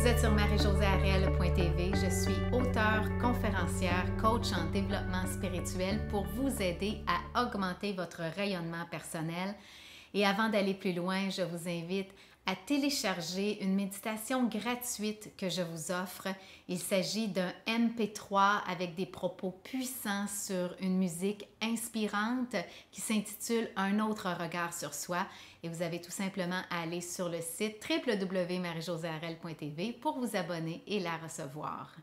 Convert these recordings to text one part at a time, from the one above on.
Vous êtes sur marie-josée-ariel.tv. Je suis auteure, conférencière, coach en développement spirituel pour vous aider à augmenter votre rayonnement personnel. Et avant d'aller plus loin, je vous invite à télécharger une méditation gratuite que je vous offre. Il s'agit d'un MP3 avec des propos puissants sur une musique inspirante qui s'intitule « Un autre regard sur soi ». Et vous avez tout simplement à aller sur le site www.marie-josée-ariel.tv pour vous abonner et la recevoir.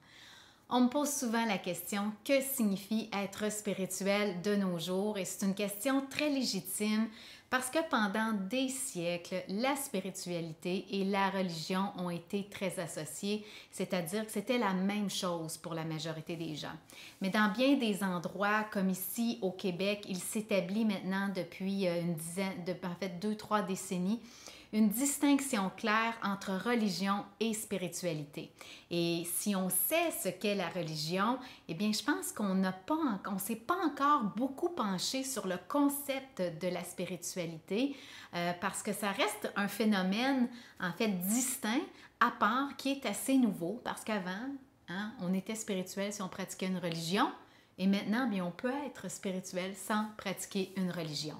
On me pose souvent la question « Que signifie être spirituel de nos jours ?» Et c'est une question très légitime parce que pendant des siècles, la spiritualité et la religion ont été très associées, c'est-à-dire que c'était la même chose pour la majorité des gens. Mais dans bien des endroits, comme ici au Québec, il s'établit maintenant depuis une dizaine, en fait 2-3 décennies, une distinction claire entre religion et spiritualité. Et si on sait ce qu'est la religion, eh bien, je pense qu'on ne s'est pas encore beaucoup penché sur le concept de la spiritualité parce que ça reste un phénomène, en fait, distinct, à part, qui est assez nouveau parce qu'avant, on était spirituel si on pratiquait une religion et maintenant, bien, on peut être spirituel sans pratiquer une religion.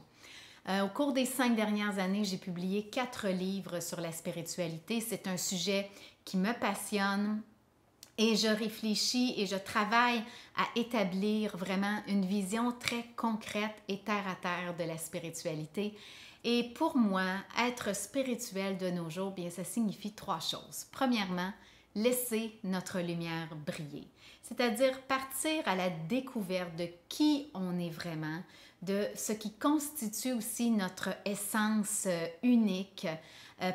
Au cours des 5 dernières années, j'ai publié 4 livres sur la spiritualité. C'est un sujet qui me passionne et je réfléchis et je travaille à établir vraiment une vision très concrète et terre à terre de la spiritualité. Et pour moi, être spirituel de nos jours, bien, ça signifie 3 choses. Premièrement, laisser notre lumière briller, c'est-à-dire partir à la découverte de qui on est vraiment, de ce qui constitue aussi notre essence unique,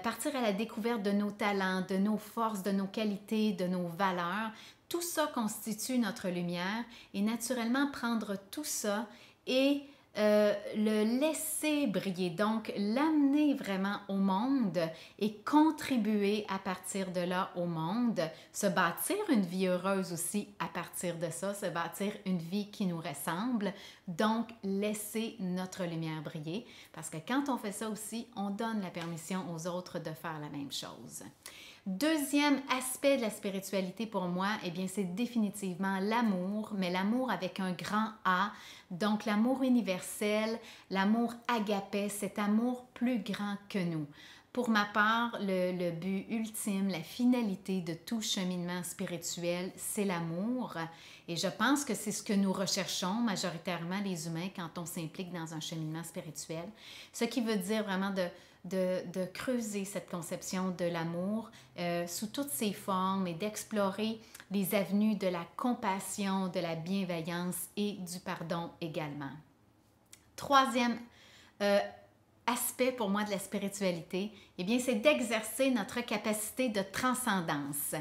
partir à la découverte de nos talents, de nos forces, de nos qualités, de nos valeurs. Tout ça constitue notre lumière et naturellement prendre tout ça et le laisser briller, donc l'amener vraiment au monde et contribuer à partir de là au monde, se bâtir une vie heureuse aussi à partir de ça, se bâtir une vie qui nous ressemble, donc laisser notre lumière briller, parce que quand on fait ça aussi, on donne la permission aux autres de faire la même chose. Deuxième aspect de la spiritualité pour moi, eh bien, c'est définitivement l'amour, mais l'amour avec un grand A, donc l'amour universel, l'amour agapé, cet amour plus grand que nous. Pour ma part, le but ultime, la finalité de tout cheminement spirituel, c'est l'amour. Et je pense que c'est ce que nous recherchons majoritairement les humains quand on s'implique dans un cheminement spirituel. Ce qui veut dire vraiment de creuser cette conception de l'amour sous toutes ses formes et d'explorer les avenues de la compassion, de la bienveillance et du pardon également. Troisième aspect pour moi de la spiritualité, eh bien, c'est d'exercer notre capacité de transcendance.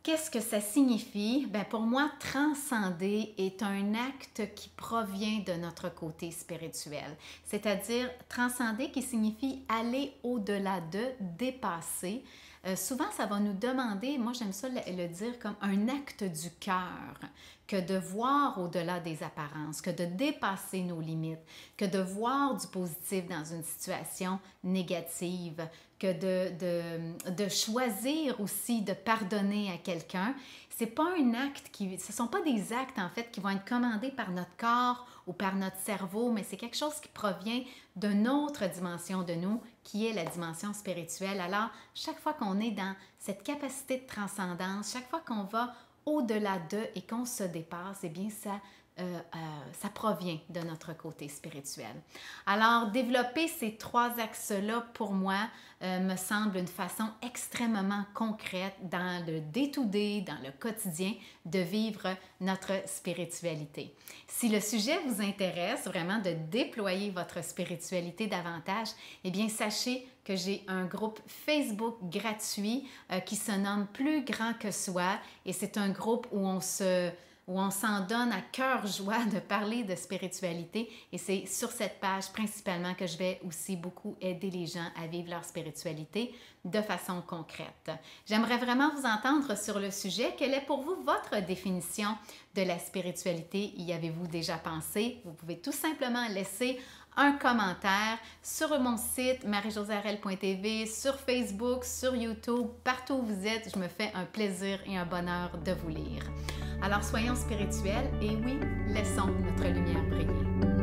Qu'est-ce que ça signifie? Bien, pour moi, transcender est un acte qui provient de notre côté spirituel. C'est-à-dire transcender qui signifie aller au-delà de, dépasser. Souvent, ça va nous demander, moi j'aime ça le dire comme un acte du cœur, que de voir au-delà des apparences, que de dépasser nos limites, que de voir du positif dans une situation négative, que de choisir aussi de pardonner à quelqu'un. Ce ne sont pas des actes en fait qui vont être commandés par notre corps ou par notre cerveau, mais c'est quelque chose qui provient d'une autre dimension de nous, qui est la dimension spirituelle. Alors, chaque fois qu'on est dans cette capacité de transcendance, chaque fois qu'on va au-delà d'eux et qu'on se dépasse, eh bien, ça provient de notre côté spirituel. Alors, développer ces 3 axes-là, pour moi, me semble une façon extrêmement concrète dans le day-to-day, dans le quotidien, de vivre notre spiritualité. Si le sujet vous intéresse, vraiment de déployer votre spiritualité davantage, eh bien, sachez que j'ai un groupe Facebook gratuit qui se nomme « Plus grand que soi » et c'est un groupe où on s'en donne à cœur joie de parler de spiritualité et c'est sur cette page principalement que je vais aussi beaucoup aider les gens à vivre leur spiritualité de façon concrète. J'aimerais vraiment vous entendre sur le sujet. Quelle est pour vous votre définition de la spiritualité? Y avez-vous déjà pensé? Vous pouvez tout simplement laisser un commentaire sur mon site marijosearel.tv, sur Facebook, sur YouTube, partout où vous êtes. Je me fais un plaisir et un bonheur de vous lire. Alors soyons spirituels et oui, laissons notre lumière briller.